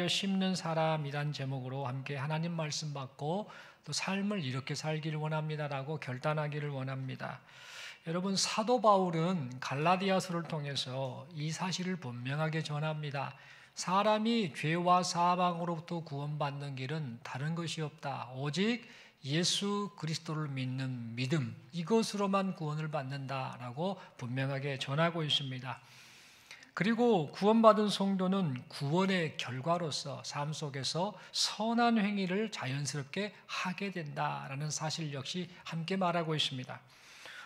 심는 사람이란 제목으로 함께 하나님 말씀 받고 또 삶을 이렇게 살기를 원합니다라고 결단하기를 원합니다. 여러분, 사도 바울은 갈라디아서를 통해서 이 사실을 분명하게 전합니다. 사람이 죄와 사망으로부터 구원받는 길은 다른 것이 없다. 오직 예수 그리스도를 믿는 믿음, 이것으로만 구원을 받는다라고 분명하게 전하고 있습니다. 그리고 구원받은 성도는 구원의 결과로서 삶 속에서 선한 행위를 자연스럽게 하게 된다라는 사실 역시 함께 말하고 있습니다.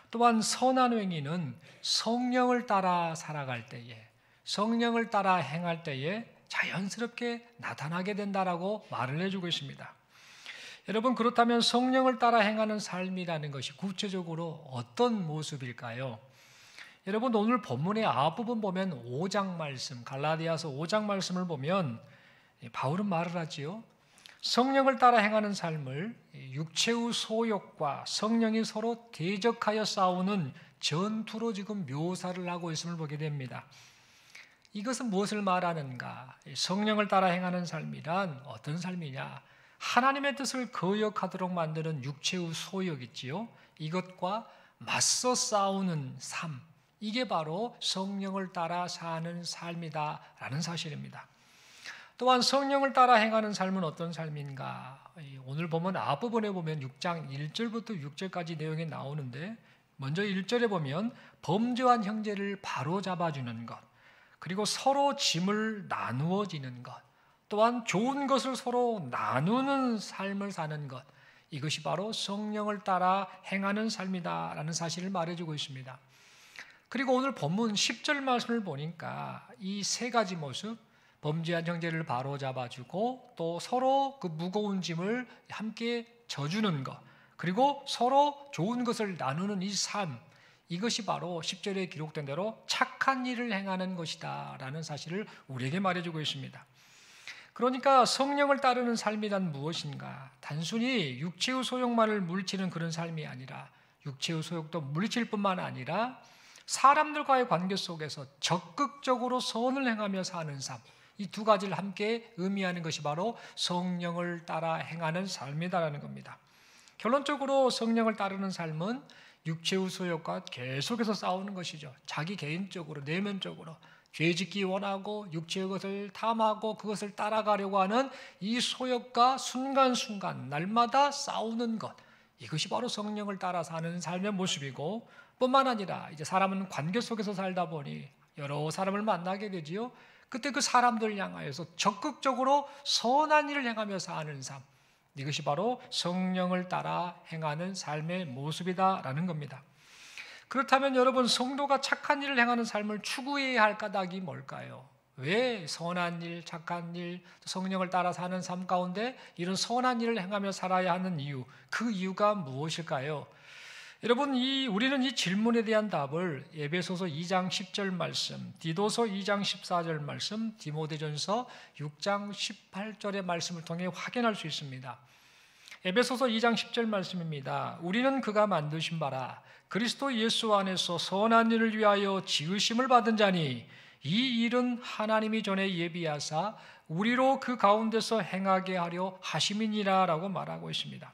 또한 선한 행위는 성령을 따라 살아갈 때에, 성령을 따라 행할 때에 자연스럽게 나타나게 된다라고 말을 해주고 있습니다. 여러분, 그렇다면 성령을 따라 행하는 삶이라는 것이 구체적으로 어떤 모습일까요? 여러분, 오늘 본문의 앞부분 보면 5장 말씀, 갈라디아서 5장 말씀을 보면 바울은 말을 하지요. 성령을 따라 행하는 삶을 육체의 소욕과 성령이 서로 대적하여 싸우는 전투로 지금 묘사를 하고 있음을 보게 됩니다. 이것은 무엇을 말하는가? 성령을 따라 행하는 삶이란 어떤 삶이냐? 하나님의 뜻을 거역하도록 만드는 육체의 소욕 있지요. 이것과 맞서 싸우는 삶, 이게 바로 성령을 따라 사는 삶이다라는 사실입니다. 또한 성령을 따라 행하는 삶은 어떤 삶인가? 오늘 보면 앞부분에 보면 6장 1절부터 6절까지 내용이 나오는데, 먼저 1절에 보면 범죄한 형제를 바로 잡아주는 것, 그리고 서로 짐을 나누어지는 것, 또한 좋은 것을 서로 나누는 삶을 사는 것, 이것이 바로 성령을 따라 행하는 삶이다라는 사실을 말해주고 있습니다. 그리고 오늘 본문 10절 말씀을 보니까 이 세 가지 모습, 범죄한 형제를 바로잡아주고 또 서로 그 무거운 짐을 함께 져주는 것, 그리고 서로 좋은 것을 나누는 이 삶, 이것이 바로 10절에 기록된 대로 착한 일을 행하는 것이다 라는 사실을 우리에게 말해주고 있습니다. 그러니까 성령을 따르는 삶이란 무엇인가? 단순히 육체의 소욕만을 물리치는 그런 삶이 아니라, 육체의 소욕도 물리칠 뿐만 아니라 사람들과의 관계 속에서 적극적으로 선을 행하며 사는 삶, 이 두 가지를 함께 의미하는 것이 바로 성령을 따라 행하는 삶이다라는 겁니다. 결론적으로 성령을 따르는 삶은 육체의 소욕과 계속해서 싸우는 것이죠. 자기 개인적으로, 내면적으로 죄짓기 원하고 육체의 것을 탐하고 그것을 따라가려고 하는 이 소욕과 순간순간 날마다 싸우는 것, 이것이 바로 성령을 따라 사는 삶의 모습이고, 뿐만 아니라 이제 사람은 관계 속에서 살다 보니 여러 사람을 만나게 되지요. 그때 그 사람들을 향하여서 적극적으로 선한 일을 행하며 사는 삶, 이것이 바로 성령을 따라 행하는 삶의 모습이다라는 겁니다. 그렇다면 여러분, 성도가 착한 일을 행하는 삶을 추구해야 할 까닭이 뭘까요? 왜 선한 일, 착한 일, 성령을 따라 사는 삶 가운데 이런 선한 일을 행하며 살아야 하는 이유, 그 이유가 무엇일까요? 여러분, 우리는 이 질문에 대한 답을 에베소서 2장 10절 말씀, 디도서 2장 14절 말씀, 디모데전서 6장 18절의 말씀을 통해 확인할 수 있습니다. 에베소서 2장 10절 말씀입니다. 우리는 그가 만드신 바라 그리스도 예수 안에서 선한 일을 위하여 지으심을 받은 자니 이 일은 하나님이 전에 예비하사 우리로 그 가운데서 행하게 하려 하심이니라 라고 말하고 있습니다.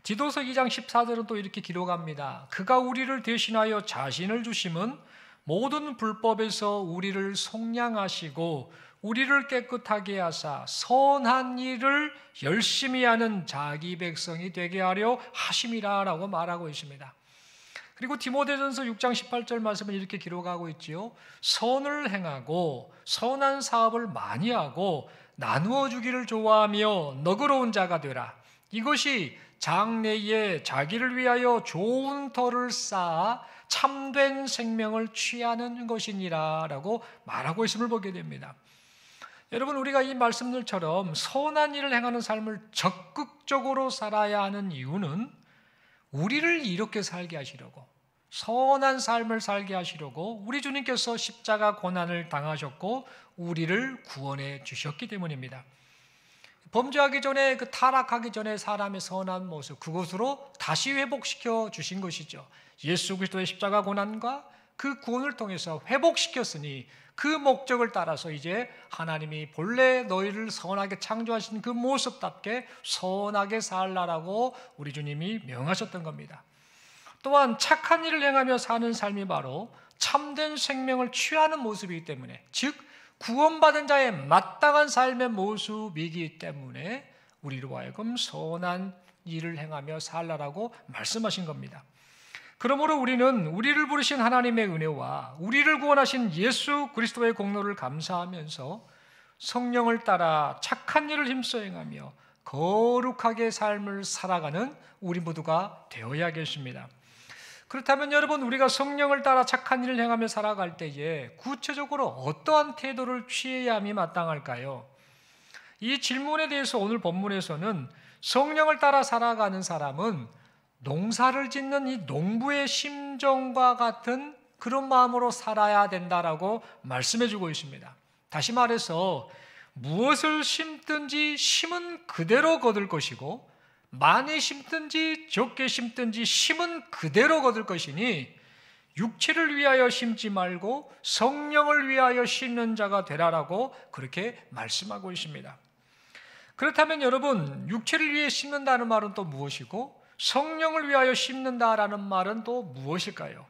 디도서 2장 14절은 또 이렇게 기록합니다. 그가 우리를 대신하여 자신을 주심은 모든 불법에서 우리를 속량하시고 우리를 깨끗하게 하사 선한 일을 열심히 하는 자기 백성이 되게 하려 하심이라 라고 말하고 있습니다. 그리고 디모데전서 6장 18절 말씀은 이렇게 기록하고 있지요. 선을 행하고 선한 사업을 많이 하고 나누어 주기를 좋아하며 너그러운 자가 되라. 이것이 장래에 자기를 위하여 좋은 터를 쌓아 참된 생명을 취하는 것이니라 라고 말하고 있음을 보게 됩니다. 여러분, 우리가 이 말씀들처럼 선한 일을 행하는 삶을 적극적으로 살아야 하는 이유는 우리를 이렇게 살게 하시려고, 선한 삶을 살게 하시려고 우리 주님께서 십자가 고난을 당하셨고 우리를 구원해 주셨기 때문입니다. 범죄하기 전에, 그 타락하기 전에 사람의 선한 모습, 그것으로 다시 회복시켜 주신 것이죠. 예수 그리스도의 십자가 고난과 그 구원을 통해서 회복시켰으니 그 목적을 따라서 이제 하나님이 본래 너희를 선하게 창조하신 그 모습답게 선하게 살라라고 우리 주님이 명하셨던 겁니다. 또한 착한 일을 행하며 사는 삶이 바로 참된 생명을 취하는 모습이기 때문에, 즉 구원받은 자의 마땅한 삶의 모습이기 때문에 우리로 하여금 선한 일을 행하며 살라라고 말씀하신 겁니다. 그러므로 우리는 우리를 부르신 하나님의 은혜와 우리를 구원하신 예수 그리스도의 공로를 감사하면서 성령을 따라 착한 일을 힘써 행하며 거룩하게 삶을 살아가는 우리 모두가 되어야겠습니다. 그렇다면 여러분, 우리가 성령을 따라 착한 일을 행하며 살아갈 때에 구체적으로 어떠한 태도를 취해야 함이 마땅할까요? 이 질문에 대해서 오늘 본문에서는 성령을 따라 살아가는 사람은 농사를 짓는 이 농부의 심정과 같은 그런 마음으로 살아야 된다라고 말씀해 주고 있습니다. 다시 말해서 무엇을 심든지 심은 그대로 거둘 것이고, 많이 심든지 적게 심든지 심은 그대로 거둘 것이니 육체를 위하여 심지 말고 성령을 위하여 심는 자가 되라라고 그렇게 말씀하고 있습니다. 그렇다면 여러분, 육체를 위해 심는다는 말은 또 무엇이고 성령을 위하여 심는다라는 말은 또 무엇일까요?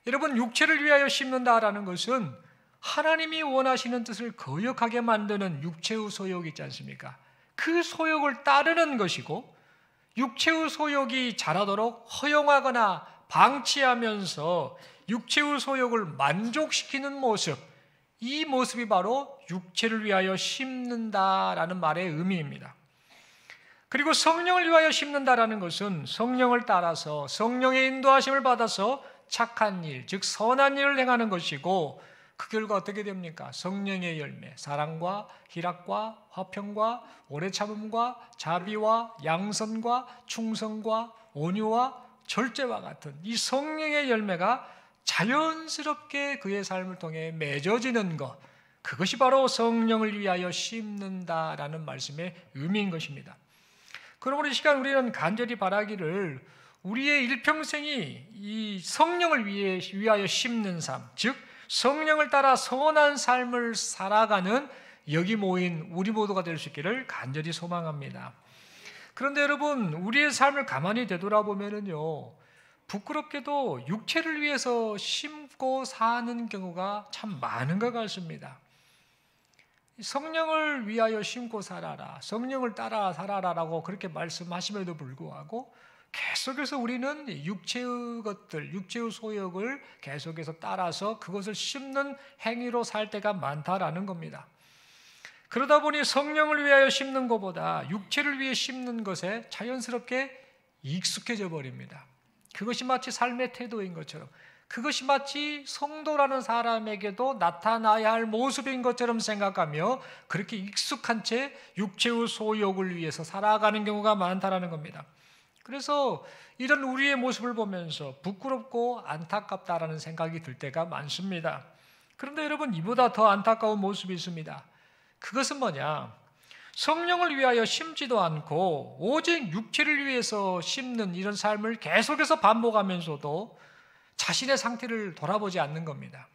여러분, 육체를 위하여 심는다라는 것은 하나님이 원하시는 뜻을 거역하게 만드는 육체의 소욕이 있지 않습니까? 그 소욕을 따르는 것이고, 육체의 소욕이 자라도록 허용하거나 방치하면서 육체의 소욕을 만족시키는 모습, 이 모습이 바로 육체를 위하여 심는다라는 말의 의미입니다. 그리고 성령을 위하여 심는다라는 것은 성령을 따라서 성령의 인도하심을 받아서 착한 일, 즉 선한 일을 행하는 것이고, 그 결과 어떻게 됩니까? 성령의 열매, 사랑과 희락과 화평과 오래 참음과 자비와 양선과 충성과 온유와 절제와 같은 이 성령의 열매가 자연스럽게 그의 삶을 통해 맺어지는 것, 그것이 바로 성령을 위하여 심는다라는 말씀의 의미인 것입니다. 그러므로 이 시간 우리는 간절히 바라기를, 우리의 일평생이 이 성령을 위하여 심는 삶, 즉 성령을 따라 선한 삶을 살아가는 여기 모인 우리 모두가 될 수 있기를 간절히 소망합니다. 그런데 여러분, 우리의 삶을 가만히 되돌아보면요, 부끄럽게도 육체를 위해서 심고 사는 경우가 참 많은 것 같습니다. 성령을 위하여 심고 살아라, 성령을 따라 살아라라고 그렇게 말씀하심에도 불구하고 계속해서 우리는 육체의 것들, 육체의 소욕을 계속해서 따라서 그것을 심는 행위로 살 때가 많다라는 겁니다. 그러다 보니 성령을 위하여 심는 것보다 육체를 위해 심는 것에 자연스럽게 익숙해져 버립니다. 그것이 마치 삶의 태도인 것처럼, 그것이 마치 성도라는 사람에게도 나타나야 할 모습인 것처럼 생각하며 그렇게 익숙한 채 육체의 소욕을 위해서 살아가는 경우가 많다라는 겁니다. 그래서 이런 우리의 모습을 보면서 부끄럽고 안타깝다라는 생각이 들 때가 많습니다. 그런데 여러분, 이보다 더 안타까운 모습이 있습니다. 그것은 뭐냐? 성령을 위하여 심지도 않고 오직 육체를 위해서 심는 이런 삶을 계속해서 반복하면서도 자신의 상태를 돌아보지 않는 겁니다.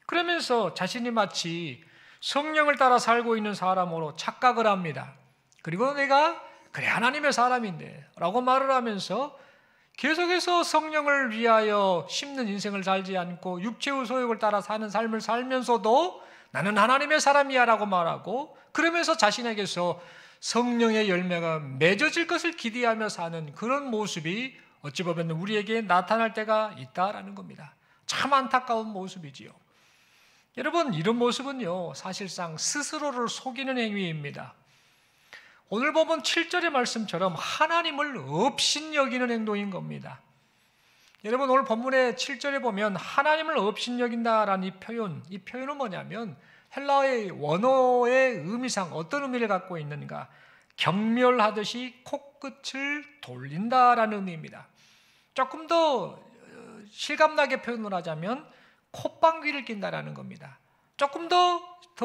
그러면서 자신이 마치 성령을 따라 살고 있는 사람으로 착각을 합니다. 그리고 내가 그래 하나님의 사람인데 라고 말을 하면서 계속해서 성령을 위하여 심는 인생을 살지 않고 육체의 소욕을 따라 사는 삶을 살면서도 나는 하나님의 사람이야 라고 말하고, 그러면서 자신에게서 성령의 열매가 맺어질 것을 기대하며 사는 그런 모습이 어찌 보면 우리에게 나타날 때가 있다라는 겁니다. 참 안타까운 모습이지요. 여러분, 이런 모습은요, 사실상 스스로를 속이는 행위입니다. 오늘 보면 7절의 말씀처럼 하나님을 업신여기는 행동인 겁니다. 여러분, 오늘 본문의 7절에 보면 하나님을 업신여긴다라는 이 표현은 뭐냐면 헬라어의 원어의 의미상 어떤 의미를 갖고 있는가? 경멸하듯이 코끝을 돌린다라는 의미입니다. 조금 더 실감나게 표현을 하자면 콧방귀를 낀다라는 겁니다. 조금 더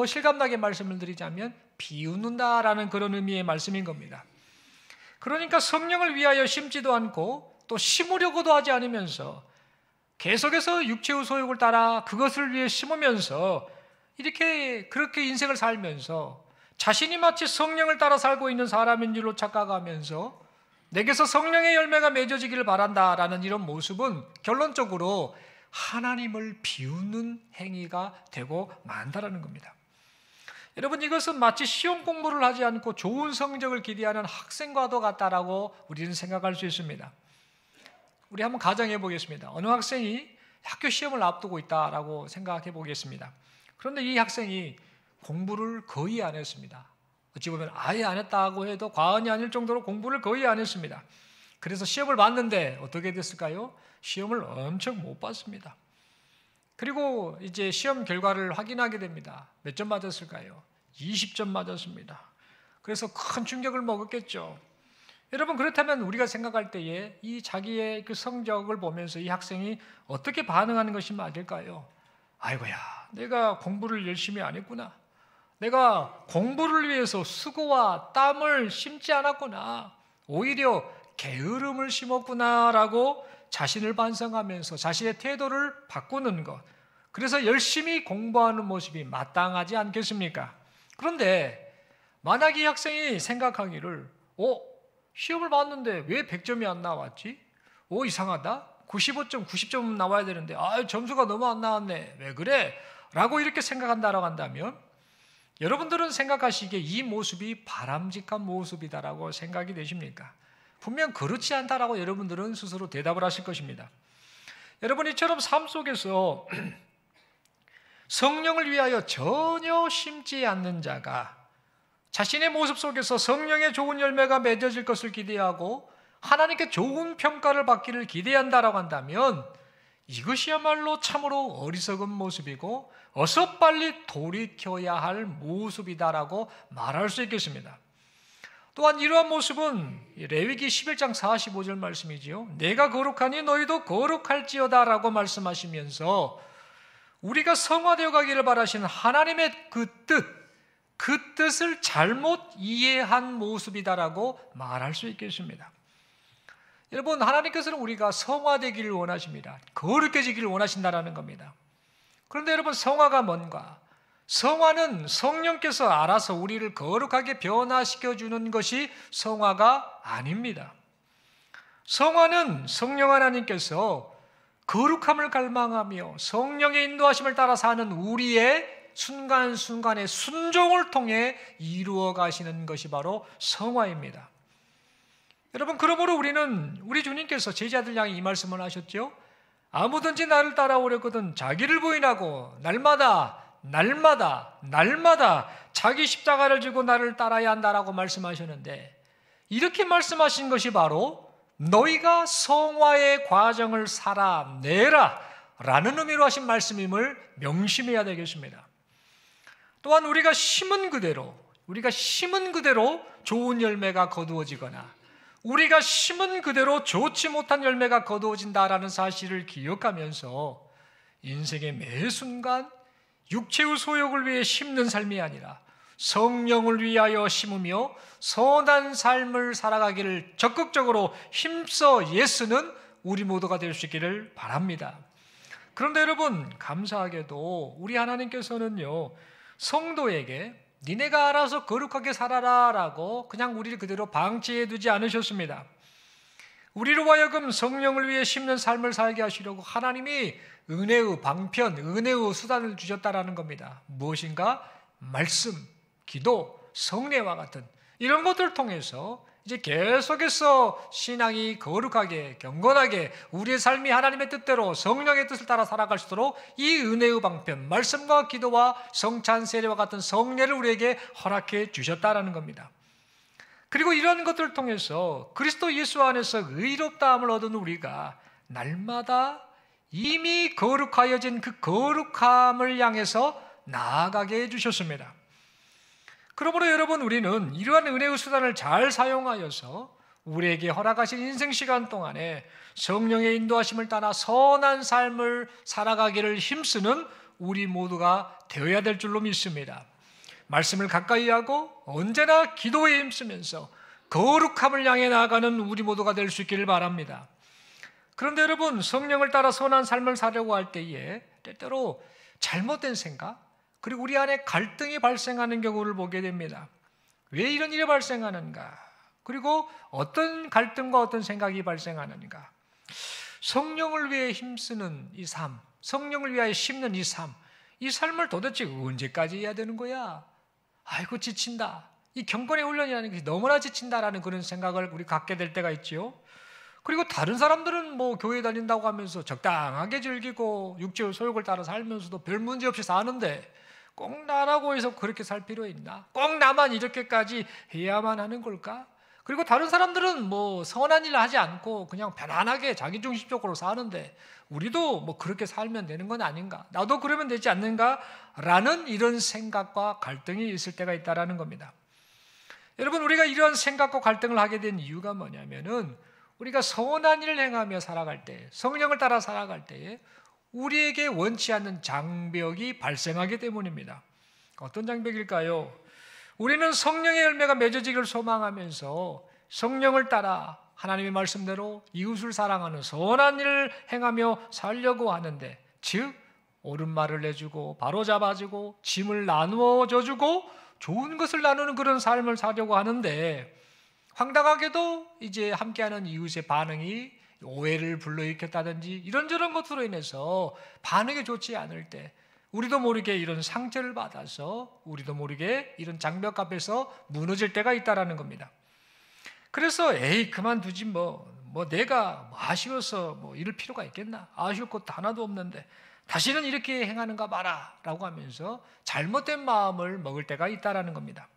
실감나게 말씀을 드리자면 비웃는다라는 그런 의미의 말씀인 겁니다. 그러니까 성령을 위하여 심지도 않고 또 심으려고도 하지 않으면서 계속해서 육체의 소욕을 따라 그것을 위해 심으면서 그렇게 인생을 살면서 자신이 마치 성령을 따라 살고 있는 사람인 줄로 착각하면서 내게서 성령의 열매가 맺어지기를 바란다라는 이런 모습은 결론적으로 하나님을 비웃는 행위가 되고 만다라는 겁니다. 여러분, 이것은 마치 시험 공부를 하지 않고 좋은 성적을 기대하는 학생과도 같다라고 우리는 생각할 수 있습니다. 우리 한번 가정해 보겠습니다. 어느 학생이 학교 시험을 앞두고 있다라고 생각해 보겠습니다. 그런데 이 학생이 공부를 거의 안 했습니다. 어찌 보면 아예 안 했다고 해도 과언이 아닐 정도로 공부를 거의 안 했습니다. 그래서 시험을 봤는데 어떻게 됐을까요? 시험을 엄청 못 봤습니다. 그리고 이제 시험 결과를 확인하게 됩니다. 몇 점 맞았을까요? 20점 맞았습니다. 그래서 큰 충격을 먹었겠죠. 여러분, 그렇다면 우리가 생각할 때에 이 자기의 그 성적을 보면서 이 학생이 어떻게 반응하는 것이 맞을까요? 아이고야, 내가 공부를 열심히 안 했구나. 내가 공부를 위해서 수고와 땀을 심지 않았구나. 오히려 게으름을 심었구나라고 자신을 반성하면서 자신의 태도를 바꾸는 것. 그래서 열심히 공부하는 모습이 마땅하지 않겠습니까? 그런데 만약 이 학생이 생각하기를 시험을 봤는데 왜 100점이 안 나왔지? 이상하다. 95점, 90점 나와야 되는데 점수가 너무 안 나왔네. 왜 그래? 라고 이렇게 생각한다라고 한다면 여러분들은 생각하시기에 이 모습이 바람직한 모습이다라고 생각이 되십니까? 분명 그렇지 않다라고 여러분들은 스스로 대답을 하실 것입니다. 여러분, 이처럼 삶 속에서 성령을 위하여 전혀 심지 않는 자가 자신의 모습 속에서 성령의 좋은 열매가 맺어질 것을 기대하고 하나님께 좋은 평가를 받기를 기대한다라고 한다면 이것이야말로 참으로 어리석은 모습이고 어서 빨리 돌이켜야 할 모습이다라고 말할 수 있겠습니다. 또한 이러한 모습은 레위기 11장 45절 말씀이지요. 내가 거룩하니 너희도 거룩할지어다라고 말씀하시면서 우리가 성화되어 가기를 바라시는 하나님의 그 뜻을 잘못 이해한 모습이다라고 말할 수 있겠습니다. 여러분, 하나님께서는 우리가 성화되기를 원하십니다. 거룩해지기를 원하신다는 겁니다. 그런데 여러분, 성화가 뭔가? 성화는 성령께서 알아서 우리를 거룩하게 변화시켜주는 것이 성화가 아닙니다. 성화는 성령 하나님께서 거룩함을 갈망하며 성령의 인도하심을 따라 사는 우리의 순간순간의 순종을 통해 이루어 가시는 것이 바로 성화입니다. 여러분, 그러므로 우리는 우리 주님께서 제자들 향해 이 말씀을 하셨죠. 아무든지 나를 따라오려거든 자기를 부인하고 날마다 자기 십자가를 지고 나를 따라야 한다라고 말씀하셨는데, 이렇게 말씀하신 것이 바로 너희가 성화의 과정을 살아내라 라는 의미로 하신 말씀임을 명심해야 되겠습니다. 또한 우리가 심은 그대로 좋은 열매가 거두어지거나 우리가 심은 그대로 좋지 못한 열매가 거두어진다라는 사실을 기억하면서 인생의 매 순간 육체의 소욕을 위해 심는 삶이 아니라 성령을 위하여 심으며 선한 삶을 살아가기를 적극적으로 힘써 애쓰는 우리 모두가 될 수 있기를 바랍니다. 그런데 여러분, 감사하게도 우리 하나님께서는요, 성도에게 니네가 알아서 거룩하게 살아라 라고 그냥 우리를 그대로 방치해 두지 않으셨습니다. 우리로 하여금 성령을 위해 심는 삶을 살게 하시려고 하나님이 은혜의 방편, 은혜의 수단을 주셨다라는 겁니다. 무엇인가? 말씀, 기도, 성례와 같은 이런 것들을 통해서 이제 계속해서 신앙이 거룩하게, 경건하게 우리의 삶이 하나님의 뜻대로 성령의 뜻을 따라 살아갈 수 있도록 이 은혜의 방편, 말씀과 기도와 성찬 세례와 같은 성례를 우리에게 허락해 주셨다라는 겁니다. 그리고 이런 것들을 통해서 그리스도 예수 안에서 의롭다함을 얻은 우리가 날마다 이미 거룩하여진 그 거룩함을 향해서 나아가게 해주셨습니다. 그러므로 여러분, 우리는 이러한 은혜의 수단을 잘 사용하여서 우리에게 허락하신 인생 시간 동안에 성령의 인도하심을 따라 선한 삶을 살아가기를 힘쓰는 우리 모두가 되어야 될 줄로 믿습니다. 말씀을 가까이 하고 언제나 기도에 힘쓰면서 거룩함을 향해 나아가는 우리 모두가 될 수 있기를 바랍니다. 그런데 여러분, 성령을 따라 선한 삶을 살려고 할 때에 때때로 잘못된 생각, 그리고 우리 안에 갈등이 발생하는 경우를 보게 됩니다. 왜 이런 일이 발생하는가? 그리고 어떤 갈등과 어떤 생각이 발생하는가? 성령을 위해 힘쓰는 이 삶, 성령을 위하여 심는 이 삶, 이 삶을 도대체 언제까지 해야 되는 거야? 아이고 지친다. 이 경건의 훈련이라는 게 너무나 지친다라는 그런 생각을 우리 갖게 될 때가 있지요. 그리고 다른 사람들은 뭐 교회 다닌다고 하면서 적당하게 즐기고 육체의 소욕을 따라 살면서도 별 문제 없이 사는데 꼭 나라고 해서 그렇게 살 필요 있나? 꼭 나만 이렇게까지 해야만 하는 걸까? 그리고 다른 사람들은 뭐 선한 일을 하지 않고 그냥 편안하게 자기중심적으로 사는데 우리도 뭐 그렇게 살면 되는 건 아닌가? 나도 그러면 되지 않는가? 라는 이런 생각과 갈등이 있을 때가 있다는 겁니다. 여러분, 우리가 이러한 생각과 갈등을 하게 된 이유가 뭐냐면은 우리가 선한 일을 행하며 살아갈 때, 성령을 따라 살아갈 때에 우리에게 원치 않는 장벽이 발생하기 때문입니다. 어떤 장벽일까요? 우리는 성령의 열매가 맺어지기를 소망하면서 성령을 따라 하나님의 말씀대로 이웃을 사랑하는 선한 일을 행하며 살려고 하는데, 즉 옳은 말을 내주고 바로 잡아주고 짐을 나누어 줘주고 좋은 것을 나누는 그런 삶을 살려고 하는데, 황당하게도 이제 함께하는 이웃의 반응이 오해를 불러일으켰다든지 이런저런 것으로 인해서 반응이 좋지 않을 때 우리도 모르게 이런 상처를 받아서 우리도 모르게 이런 장벽 앞에서 무너질 때가 있다는 겁니다. 그래서 에이 그만두지 뭐 내가 아쉬워서 뭐 이럴 필요가 있겠나? 아쉬울 것도 하나도 없는데 다시는 이렇게 행하는가 봐라 라고 하면서 잘못된 마음을 먹을 때가 있다는 겁니다.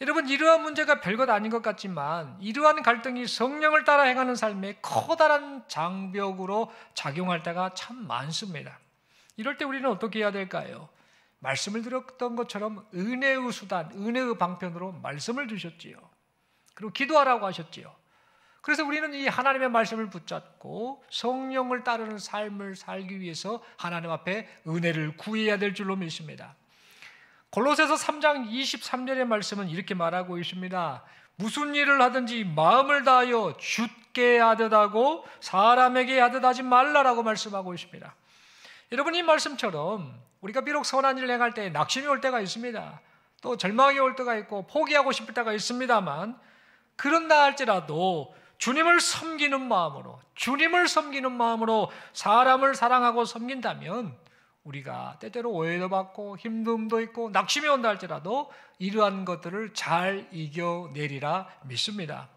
여러분, 이러한 문제가 별것 아닌 것 같지만 이러한 갈등이 성령을 따라 행하는 삶에 커다란 장벽으로 작용할 때가 참 많습니다. 이럴 때 우리는 어떻게 해야 될까요? 말씀을 들었던 것처럼 은혜의 수단, 은혜의 방편으로 말씀을 주셨지요. 그리고 기도하라고 하셨지요. 그래서 우리는 이 하나님의 말씀을 붙잡고 성령을 따르는 삶을 살기 위해서 하나님 앞에 은혜를 구해야 될 줄로 믿습니다. 골로새서 3장 23절의 말씀은 이렇게 말하고 있습니다. 무슨 일을 하든지 마음을 다하여 주께 하듯 하고 사람에게 하듯 하지 말라라고 말씀하고 있습니다. 여러분, 이 말씀처럼 우리가 비록 선한 일을 행할 때 낙심이 올 때가 있습니다. 또 절망이 올 때가 있고 포기하고 싶을 때가 있습니다만, 그런다 할지라도 주님을 섬기는 마음으로 사람을 사랑하고 섬긴다면 우리가 때때로 오해도 받고 힘듦도 있고 낙심이 온다 할지라도 이러한 것들을 잘 이겨내리라 믿습니다.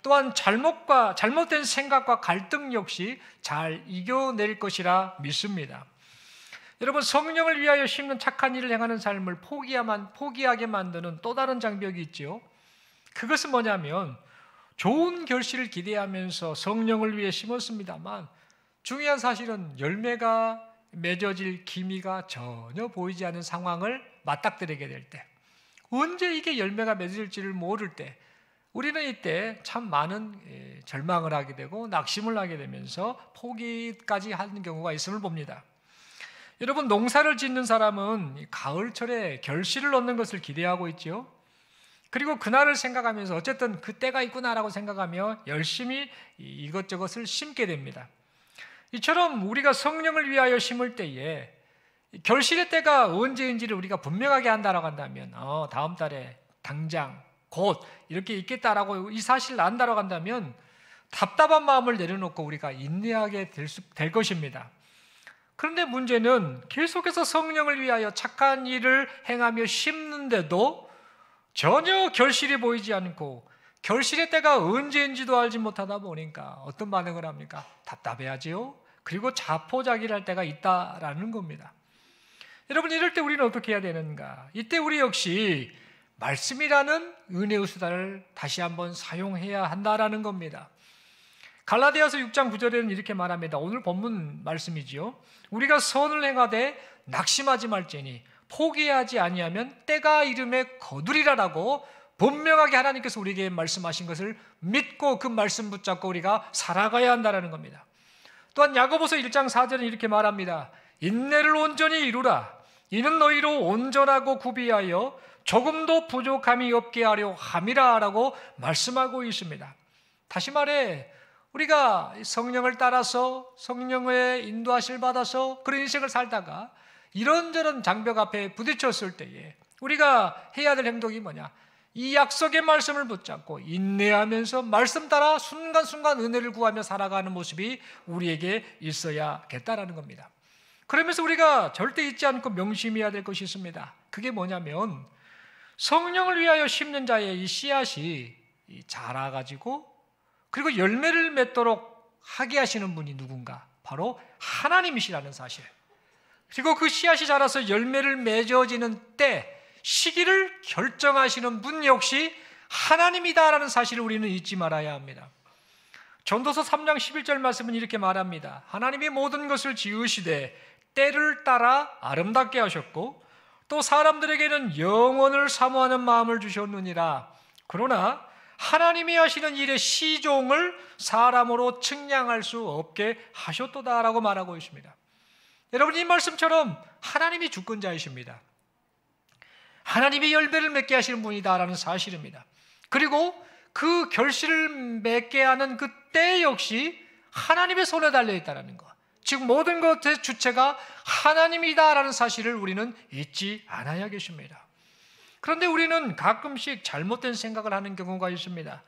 또한 잘못된 생각과 갈등 역시 잘 이겨낼 것이라 믿습니다. 여러분, 성령을 위하여 심는 착한 일을 행하는 삶을 포기하게 만드는 또 다른 장벽이 있죠. 그것은 뭐냐면 좋은 결실을 기대하면서 성령을 위해 심었습니다만 중요한 사실은 열매가 맺어질 기미가 전혀 보이지 않는 상황을 맞닥뜨리게 될 때, 언제 이게 열매가 맺을지를 모를 때 우리는 이때 참 많은 절망을 하게 되고 낙심을 하게 되면서 포기까지 하는 경우가 있음을 봅니다. 여러분, 농사를 짓는 사람은 가을철에 결실을 얻는 것을 기대하고 있죠. 그리고 그날을 생각하면서 어쨌든 그때가 있구나라고 생각하며 열심히 이것저것을 심게 됩니다. 이처럼 우리가 성령을 위하여 심을 때에 결실의 때가 언제인지를 우리가 분명하게 한다라고 한다면 다음 달에 당장 곧 이렇게 있겠다라고 이 사실을 안다라고 한다면 답답한 마음을 내려놓고 우리가 인내하게 될 것입니다. 그런데 문제는 계속해서 성령을 위하여 착한 일을 행하며 심는데도 전혀 결실이 보이지 않고 결실의 때가 언제인지도 알지 못하다 보니까 어떤 반응을 합니까? 답답해하지요. 그리고 자포자기를 할 때가 있다라는 겁니다. 여러분, 이럴 때 우리는 어떻게 해야 되는가? 이때 우리 역시 말씀이라는 은혜의 수단을 다시 한번 사용해야 한다라는 겁니다. 갈라디아서 6장 9절에는 이렇게 말합니다. 오늘 본문 말씀이지요. 우리가 선을 행하되 낙심하지 말지니 포기하지 아니하면 때가 이름에 거두리라라고 분명하게 하나님께서 우리에게 말씀하신 것을 믿고 그 말씀 붙잡고 우리가 살아가야 한다는 겁니다. 또한 야고보서 1장 4절은 이렇게 말합니다. 인내를 온전히 이루라. 이는 너희로 온전하고 구비하여 조금도 부족함이 없게 하려 함이라 라고 말씀하고 있습니다. 다시 말해 우리가 성령을 따라서 성령의 인도하심을 받아서 그런 인생을 살다가 이런저런 장벽 앞에 부딪혔을 때에 우리가 해야 될 행동이 뭐냐? 이 약속의 말씀을 붙잡고 인내하면서 말씀 따라 순간순간 은혜를 구하며 살아가는 모습이 우리에게 있어야겠다라는 겁니다. 그러면서 우리가 절대 잊지 않고 명심해야 될 것이 있습니다. 그게 뭐냐면 성령을 위하여 심는 자의 이 씨앗이 자라가지고 그리고 열매를 맺도록 하게 하시는 분이 누군가? 바로 하나님이시라는 사실. 그리고 그 씨앗이 자라서 열매를 맺어지는 때 시기를 결정하시는 분 역시 하나님이다라는 사실을 우리는 잊지 말아야 합니다. 전도서 3장 11절 말씀은 이렇게 말합니다. 하나님이 모든 것을 지으시되 때를 따라 아름답게 하셨고 또 사람들에게는 영원을 사모하는 마음을 주셨느니라. 그러나 하나님이 하시는 일의 시종을 사람으로 측량할 수 없게 하셨도다라고 말하고 있습니다. 여러분, 이 말씀처럼 하나님이 주권자이십니다. 하나님이 열매를 맺게 하시는 분이다라는 사실입니다. 그리고 그 결실을 맺게 하는 그 때 역시 하나님의 손에 달려있다는 것, 즉 모든 것의 주체가 하나님이다라는 사실을 우리는 잊지 않아야겠습니다. 그런데 우리는 가끔씩 잘못된 생각을 하는 경우가 있습니다.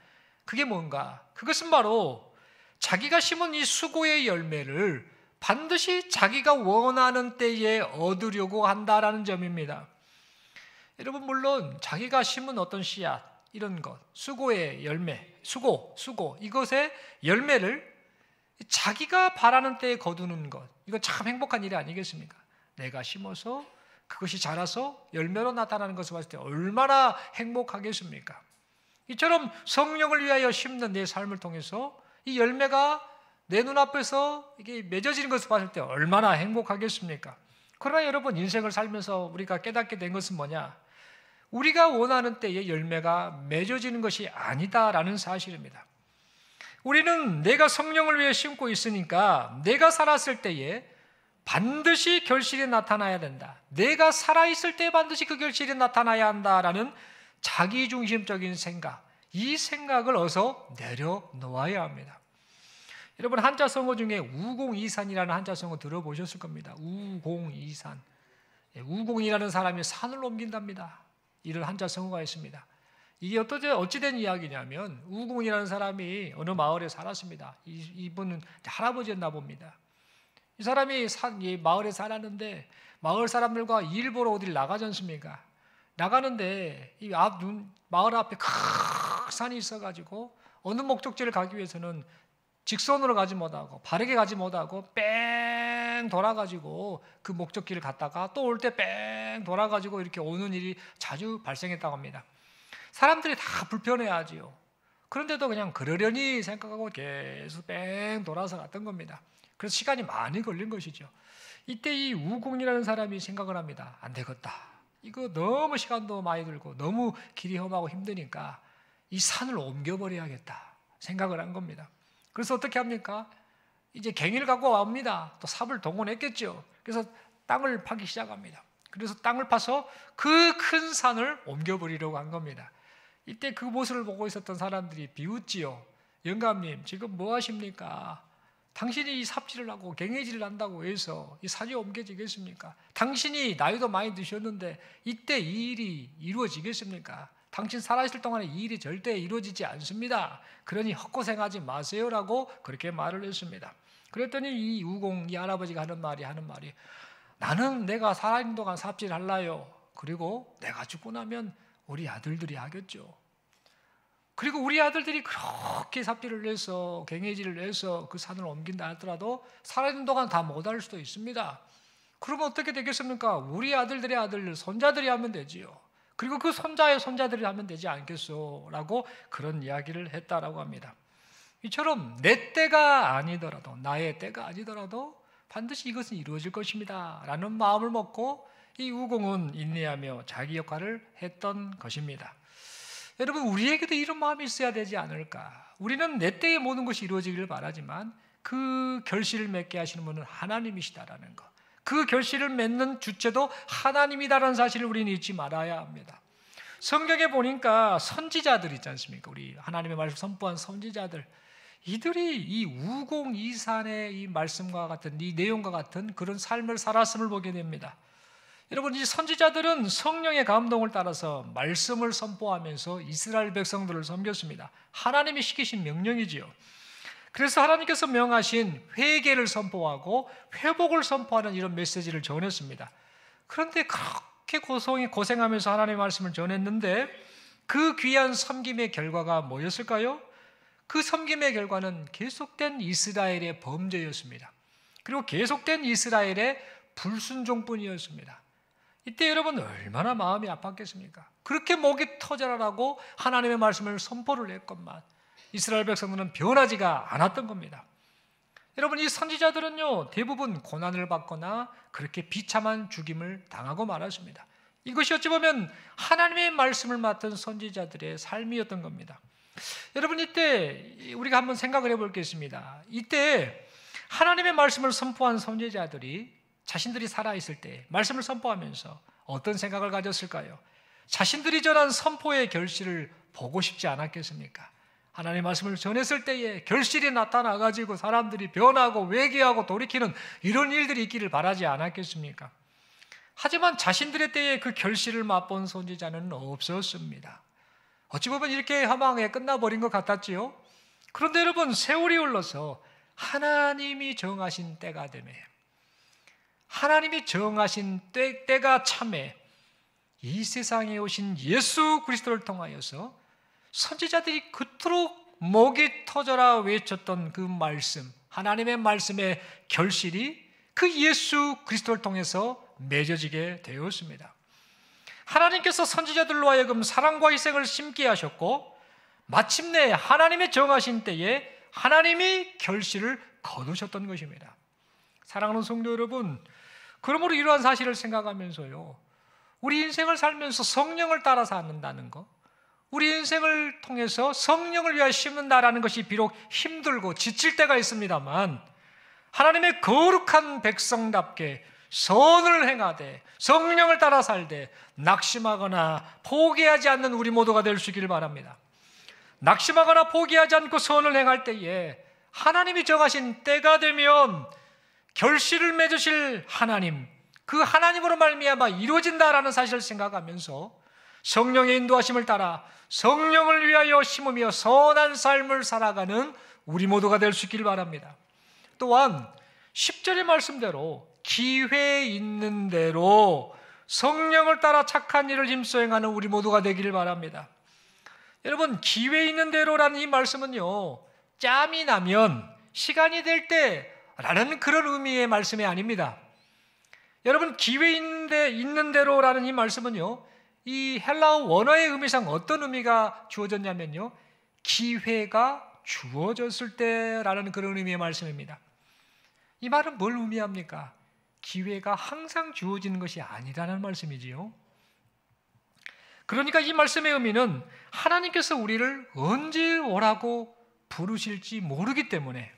그게 뭔가? 그것은 바로 자기가 심은 이 수고의 열매를 반드시 자기가 원하는 때에 얻으려고 한다라는 점입니다. 여러분, 물론 자기가 심은 어떤 씨앗, 이런 것, 수고의 열매, 수고, 이것의 열매를 자기가 바라는 때에 거두는 것, 이건 참 행복한 일이 아니겠습니까? 내가 심어서 그것이 자라서 열매로 나타나는 것을 봤을 때 얼마나 행복하겠습니까? 이처럼 성령을 위하여 심는 내 삶을 통해서 이 열매가 내 눈앞에서 이게 맺어지는 것을 봤을 때 얼마나 행복하겠습니까? 그러나 여러분, 인생을 살면서 우리가 깨닫게 된 것은 뭐냐? 우리가 원하는 때에 열매가 맺어지는 것이 아니다라는 사실입니다. 우리는 내가 성령을 위해 심고 있으니까 내가 살았을 때에 반드시 결실이 나타나야 된다. 내가 살아있을 때 반드시 그 결실이 나타나야 한다라는 자기중심적인 생각, 이 생각을 어서 내려놓아야 합니다. 여러분, 한자성어 중에 우공이산이라는 한자성어 들어보셨을 겁니다. 우공이산. 우공이라는 사람이 산을 옮긴답니다. 이런 한자성어가 있습니다. 이게 어찌된 이야기냐면 우공이라는 사람이 어느 마을에 살았습니다. 이분은 할아버지였나 봅니다. 이 사람이 이 마을에 살았는데 마을 사람들과 일 보러 어디를 나가지 않습니까? 나가는데 이 마을 앞에 큰 산이 있어가지고 어느 목적지를 가기 위해서는 직선으로 가지 못하고 바르게 가지 못하고 뺑 돌아가지고 그 목적지를 갔다가 또 올 때 뺑 돌아가지고 이렇게 오는 일이 자주 발생했다고 합니다. 사람들이 다 불편해하지요. 그런데도 그냥 그러려니 생각하고 계속 뺑 돌아서 갔던 겁니다. 그래서 시간이 많이 걸린 것이죠. 이때 이 우공이라는 사람이 생각을 합니다. 안 되겠다. 이거 너무 시간도 많이 들고 너무 길이 험하고 힘드니까 이 산을 옮겨버려야겠다 생각을 한 겁니다. 그래서 어떻게 합니까? 이제 갱이를 갖고 옵니다. 또 삽을 동원했겠죠. 그래서 땅을 파기 시작합니다. 그래서 땅을 파서 그 큰 산을 옮겨버리려고 한 겁니다. 이때 그 모습을 보고 있었던 사람들이 비웃지요. 영감님, 지금 뭐 하십니까? 당신이 이 삽질을 하고 갱해질을 한다고 해서 이 산이 옮겨지겠습니까? 당신이 나이도 많이 드셨는데 이때 이 일이 이루어지겠습니까? 당신 살아있을 동안에 이 일이 절대 이루어지지 않습니다. 그러니 헛고생하지 마세요라고 그렇게 말을 했습니다. 그랬더니 이 우공, 이 할아버지가 하는 말이 나는 내가 살아있는 동안 삽질할라요. 그리고 내가 죽고 나면 우리 아들들이 하겠죠. 그리고 우리 아들들이 그렇게 삽질을 해서 갱해질을 해서 그 산을 옮긴다 하더라도 살아있는 동안 다 못할 수도 있습니다. 그러면 어떻게 되겠습니까? 우리 아들들의 아들, 손자들이 하면 되지요. 그리고 그 손자의 손자들이 하면 되지 않겠소? 라고 그런 이야기를 했다라고 합니다. 이처럼 내 때가 아니더라도, 나의 때가 아니더라도 반드시 이것은 이루어질 것입니다 라는 마음을 먹고 이 우공은 인내하며 자기 역할을 했던 것입니다. 여러분, 우리에게도 이런 마음이 있어야 되지 않을까? 우리는 내 때에 모든 것이 이루어지기를 바라지만 그 결실을 맺게 하시는 분은 하나님이시다라는 것, 그 결실을 맺는 주체도 하나님이다라는 사실을 우리는 잊지 말아야 합니다. 성경에 보니까 선지자들 있지 않습니까? 우리 하나님의 말씀 선포한 선지자들, 이들이 이 우공이산의 이 말씀과 같은 이 내용과 같은 그런 삶을 살았음을 보게 됩니다. 여러분, 이 선지자들은 성령의 감동을 따라서 말씀을 선포하면서 이스라엘 백성들을 섬겼습니다. 하나님이 시키신 명령이지요. 그래서 하나님께서 명하신 회개를 선포하고 회복을 선포하는 이런 메시지를 전했습니다. 그런데 그렇게 고생하면서 하나님의 말씀을 전했는데 그 귀한 섬김의 결과가 뭐였을까요? 그 섬김의 결과는 계속된 이스라엘의 범죄였습니다. 그리고 계속된 이스라엘의 불순종뿐이었습니다. 이때 여러분 얼마나 마음이 아팠겠습니까? 그렇게 목이 터져라라고 하나님의 말씀을 선포를 했건만 이스라엘 백성들은 변하지가 않았던 겁니다. 여러분, 이 선지자들은요 대부분 고난을 받거나 그렇게 비참한 죽임을 당하고 말았습니다. 이것이 어찌 보면 하나님의 말씀을 맡은 선지자들의 삶이었던 겁니다. 여러분, 이때 우리가 한번 생각을 해보겠습니다. 이때 하나님의 말씀을 선포한 선지자들이 자신들이 살아있을 때 말씀을 선포하면서 어떤 생각을 가졌을까요? 자신들이 전한 선포의 결실을 보고 싶지 않았겠습니까? 하나님의 말씀을 전했을 때에 결실이 나타나가지고 사람들이 변하고 회개하고 돌이키는 이런 일들이 있기를 바라지 않았겠습니까? 하지만 자신들의 때에 그 결실을 맛본 선지자는 없었습니다. 어찌 보면 이렇게 허망하게 끝나버린 것 같았지요. 그런데 여러분, 세월이 흘러서 하나님이 정하신 때가 되매 하나님이 정하신 때가 참에 이 세상에 오신 예수 그리스도를 통하여서 선지자들이 그토록 목이 터져라 외쳤던 그 말씀, 하나님의 말씀의 결실이 그 예수 그리스도를 통해서 맺어지게 되었습니다. 하나님께서 선지자들로 하여금 사랑과 희생을 심게 하셨고 마침내 하나님의 정하신 때에 하나님이 결실을 거두셨던 것입니다. 사랑하는 성도 여러분, 그러므로 이러한 사실을 생각하면서요, 우리 인생을 살면서 성령을 따라 사는다는 것, 우리 인생을 통해서 성령을 위하여 심는다라는 것이 비록 힘들고 지칠 때가 있습니다만 하나님의 거룩한 백성답게 선을 행하되 성령을 따라 살되 낙심하거나 포기하지 않는 우리 모두가 될 수 있기를 바랍니다. 낙심하거나 포기하지 않고 선을 행할 때에 하나님이 정하신 때가 되면 결실을 맺으실 하나님, 그 하나님으로 말미암아 이루어진다라는 사실을 생각하면서 성령의 인도하심을 따라 성령을 위하여 심으며 선한 삶을 살아가는 우리 모두가 될 수 있기를 바랍니다. 또한 10절의 말씀대로 기회 있는 대로 성령을 따라 착한 일을 힘써 행하는 우리 모두가 되기를 바랍니다. 여러분, 기회 있는 대로라는 이 말씀은요, 짬이 나면 시간이 될 때라는 그런 의미의 말씀이 아닙니다. 여러분, 기회 있는 대로라는 이 말씀은요, 이 헬라어 원어의 의미상 어떤 의미가 주어졌냐면요, 기회가 주어졌을 때라는 그런 의미의 말씀입니다. 이 말은 뭘 의미합니까? 기회가 항상 주어지는 것이 아니라는 말씀이지요. 그러니까 이 말씀의 의미는 하나님께서 우리를 언제 오라고 부르실지 모르기 때문에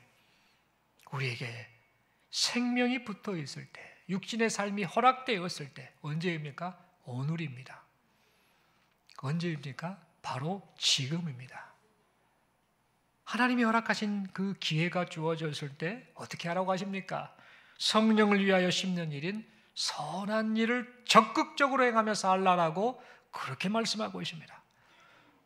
우리에게 생명이 붙어 있을 때, 육신의 삶이 허락되었을 때, 언제입니까? 오늘입니다. 언제입니까? 바로 지금입니다. 하나님이 허락하신 그 기회가 주어졌을 때 어떻게 하라고 하십니까? 성령을 위하여 심는 일인 선한 일을 적극적으로 행하며 살라라고 그렇게 말씀하고 있습니다.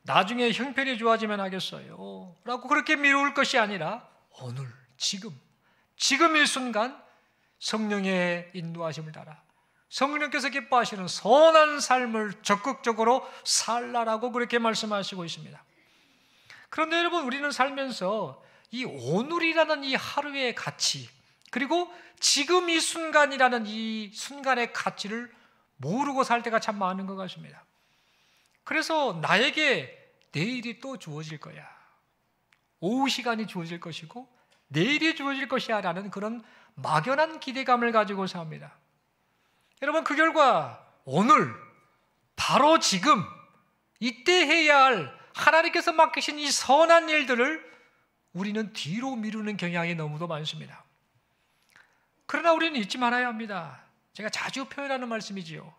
나중에 형편이 좋아지면 하겠어요 라고 그렇게 미룰 것이 아니라 오늘, 지금 이 순간 성령의 인도하심을 따라 성령께서 기뻐하시는 선한 삶을 적극적으로 살라라고 그렇게 말씀하시고 있습니다. 그런데 여러분, 우리는 살면서 이 오늘이라는 이 하루의 가치, 그리고 지금 이 순간이라는 이 순간의 가치를 모르고 살 때가 참 많은 것 같습니다. 그래서 나에게 내일이 또 주어질 거야, 오후 시간이 주어질 것이고 내일이 주어질 것이야 라는 그런 막연한 기대감을 가지고 삽니다. 여러분, 그 결과 오늘, 바로 지금 이때 해야 할 하나님께서 맡기신 이 선한 일들을 우리는 뒤로 미루는 경향이 너무도 많습니다. 그러나 우리는 잊지 말아야 합니다. 제가 자주 표현하는 말씀이지요.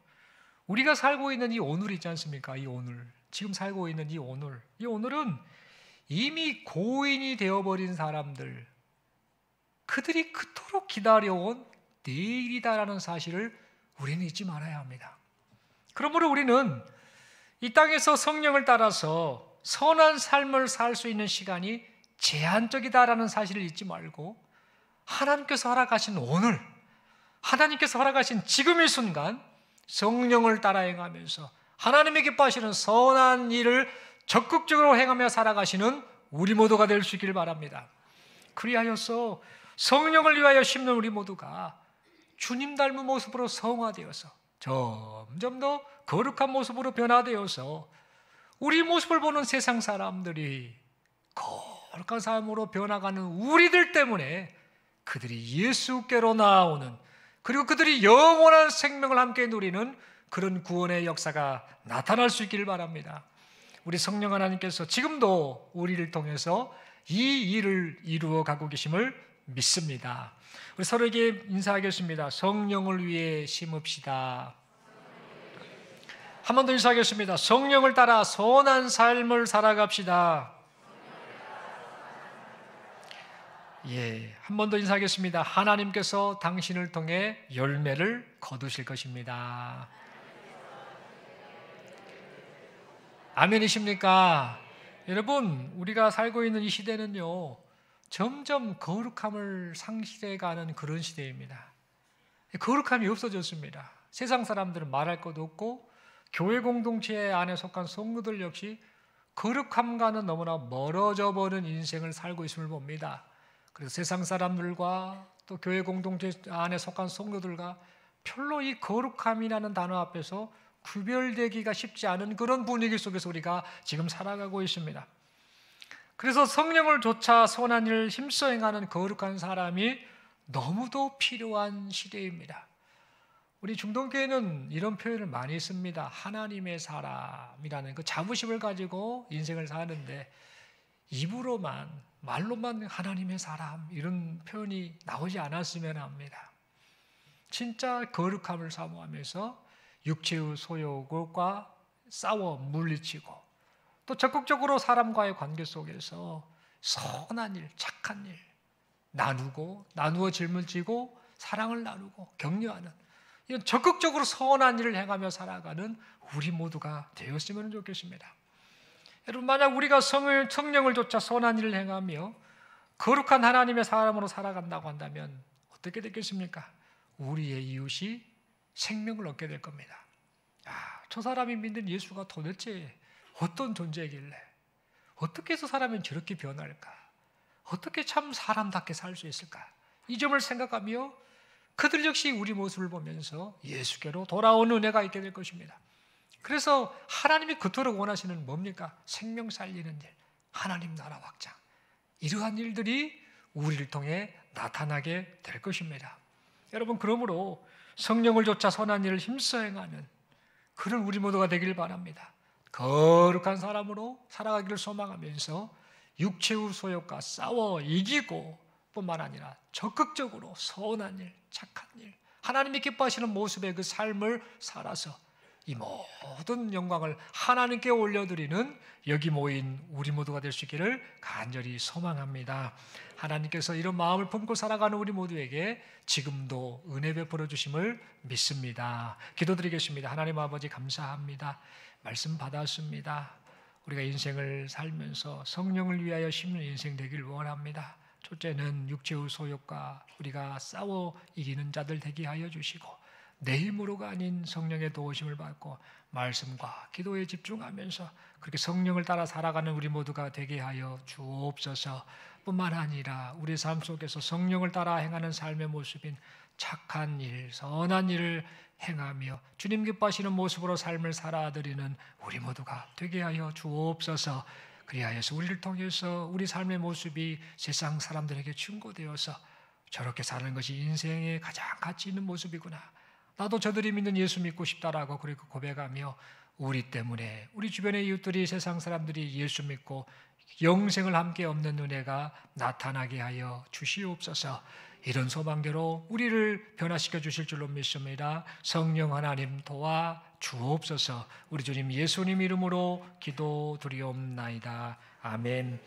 우리가 살고 있는 이 오늘 있지 않습니까? 이 오늘, 지금 살고 있는 이 오늘, 이 오늘은 이미 고인이 되어버린 사람들, 그들이 그토록 기다려온 내일이다라는 사실을 우리는 잊지 말아야 합니다. 그러므로 우리는 이 땅에서 성령을 따라서 선한 삶을 살 수 있는 시간이 제한적이다라는 사실을 잊지 말고 하나님께서 허락하신 오늘, 하나님께서 허락하신 지금 이 순간 성령을 따라 행하면서 하나님의 기뻐하시는 선한 일을 적극적으로 행하며 살아가시는 우리 모두가 될 수 있기를 바랍니다. 그리하여서 성령을 위하여 심는 우리 모두가 주님 닮은 모습으로 성화되어서 점점 더 거룩한 모습으로 변화되어서 우리 모습을 보는 세상 사람들이 거룩한 삶으로 변화가는 우리들 때문에 그들이 예수께로 나아오는, 그리고 그들이 영원한 생명을 함께 누리는 그런 구원의 역사가 나타날 수 있기를 바랍니다. 우리 성령 하나님께서 지금도 우리를 통해서 이 일을 이루어 가고 계심을 믿습니다. 우리 서로에게 인사하겠습니다. 성령을 위해 심읍시다. 한 번 더 인사하겠습니다. 성령을 따라 선한 삶을 살아갑시다. 한 번 더 인사하겠습니다. 하나님께서 당신을 통해 열매를 거두실 것입니다. 아멘이십니까? 여러분, 우리가 살고 있는 이 시대는요, 점점 거룩함을 상실해가는 그런 시대입니다. 거룩함이 없어졌습니다. 세상 사람들은 말할 것도 없고 교회 공동체 안에 속한 성도들 역시 거룩함과는 너무나 멀어져 버린 인생을 살고 있음을 봅니다. 그래서 세상 사람들과 또 교회 공동체 안에 속한 성도들과 별로 이 거룩함이라는 단어 앞에서 구별되기가 쉽지 않은 그런 분위기 속에서 우리가 지금 살아가고 있습니다. 그래서 성령을 좇아 선한 일을 힘써 행하는 거룩한 사람이 너무도 필요한 시대입니다. 우리 중동교회는 이런 표현을 많이 씁니다. 하나님의 사람이라는 그 자부심을 가지고 인생을 사는데 입으로만, 말로만 하나님의 사람 이런 표현이 나오지 않았으면 합니다. 진짜 거룩함을 사모하면서 육체의 소욕과 싸워 물리치고 또 적극적으로 사람과의 관계 속에서 선한 일, 착한 일 나누어 짊어지고 사랑을 나누고 격려하는 이런 적극적으로 선한 일을 행하며 살아가는 우리 모두가 되었으면 좋겠습니다. 여러분, 만약 우리가 성령을 좇아 선한 일을 행하며 거룩한 하나님의 사람으로 살아간다고 한다면 어떻게 되겠습니까? 우리의 이웃이 생명을 얻게 될 겁니다. 저 사람이 믿는 예수가 도대체 어떤 존재이길래 어떻게 해서 사람은 저렇게 변할까? 어떻게 참 사람답게 살 수 있을까? 이 점을 생각하며 그들 역시 우리 모습을 보면서 예수께로 돌아오는 은혜가 있게 될 것입니다. 그래서 하나님이 그토록 원하시는 뭡니까? 생명 살리는 일, 하나님 나라 확장, 이러한 일들이 우리를 통해 나타나게 될 것입니다. 여러분, 그러므로 성령을 좇아 선한 일을 힘써 행하는 그런 우리 모두가 되길 바랍니다. 거룩한 사람으로 살아가기를 소망하면서 육체의 소욕과 싸워 이기고 뿐만 아니라 적극적으로 선한 일, 착한 일, 하나님이 기뻐하시는 모습의 그 삶을 살아서 이 모든 영광을 하나님께 올려드리는 여기 모인 우리 모두가 될 수 있기를 간절히 소망합니다. 하나님께서 이런 마음을 품고 살아가는 우리 모두에게 지금도 은혜 베풀어 주심을 믿습니다. 기도드리겠습니다. 하나님 아버지, 감사합니다. 말씀 받았습니다. 우리가 인생을 살면서 성령을 위하여 심는 인생 되길 원합니다. 첫째는 육체의 소욕과 우리가 싸워 이기는 자들 되게 하여 주시고, 내 힘으로가 아닌 성령의 도우심을 받고 말씀과 기도에 집중하면서 그렇게 성령을 따라 살아가는 우리 모두가 되게 하여 주옵소서. 뿐만 아니라 우리 삶 속에서 성령을 따라 행하는 삶의 모습인 착한 일, 선한 일을 행하며 주님 기뻐하시는 모습으로 삶을 살아드리는 우리 모두가 되게 하여 주옵소서. 그리하여서 우리를 통해서 우리 삶의 모습이 세상 사람들에게 충고되어서 저렇게 사는 것이 인생의 가장 가치 있는 모습이구나, 나도 저들이 믿는 예수 믿고 싶다라고 그렇게 고백하며 우리 때문에 우리 주변의 이웃들이, 세상 사람들이 예수 믿고 영생을 함께 얻는 은혜가 나타나게 하여 주시옵소서. 이런 소망대로 우리를 변화시켜 주실 줄로 믿습니다. 성령 하나님 도와 주옵소서. 우리 주님 예수님 이름으로 기도드리옵나이다. 아멘.